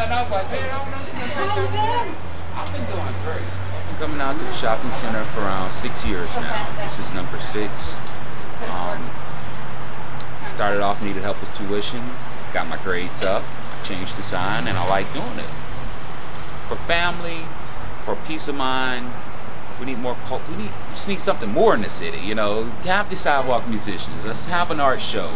and I was like, man, I don't know. How you been? I've been doing great. I've been coming out to the shopping center for around 6 years now. This is number 6. Started off, needed help with tuition. Got my grades up. I changed the sign, and I like doing it. For family, for peace of mind, we need more. We just need something more in the city. You know, have the sidewalk musicians. Let's have an art show.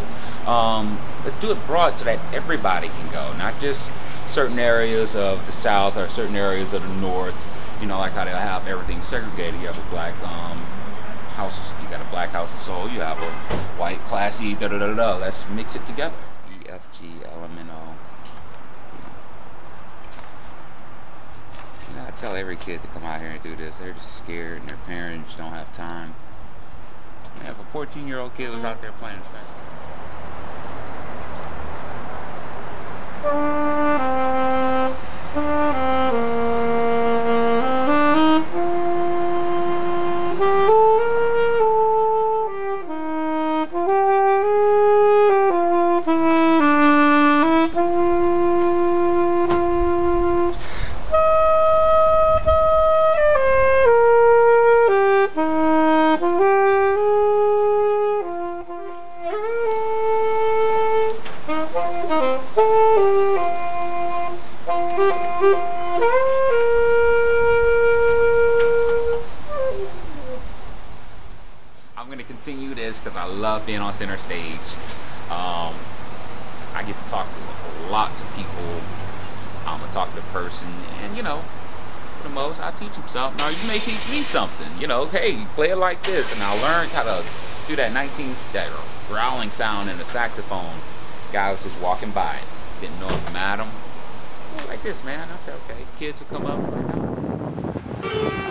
Let's do it broad so that everybody can go, not just certain areas of the South or certain areas of the North. You know, like how they have everything segregated. You have a black house. You got a black house of soul. You have a white, classy. Da da da da. Let's mix it together. E, F, G, L, M, N, O. You know, I tell every kid to come out here and do this. They're just scared, and their parents don't have time. I have a 14-year-old kid was out there playing the thing. I'm going to continue this because I love being on center stage. I get to talk to lots of people. I'm going to talk to the person, and you know, for the most, I teach them something, or you may teach me something. You know, hey, play it like this, and I learned how to do that that growling sound in the saxophone. Guy was just walking by, didn't know if I'm at him. Like this, man. I said, okay, kids will come up right now.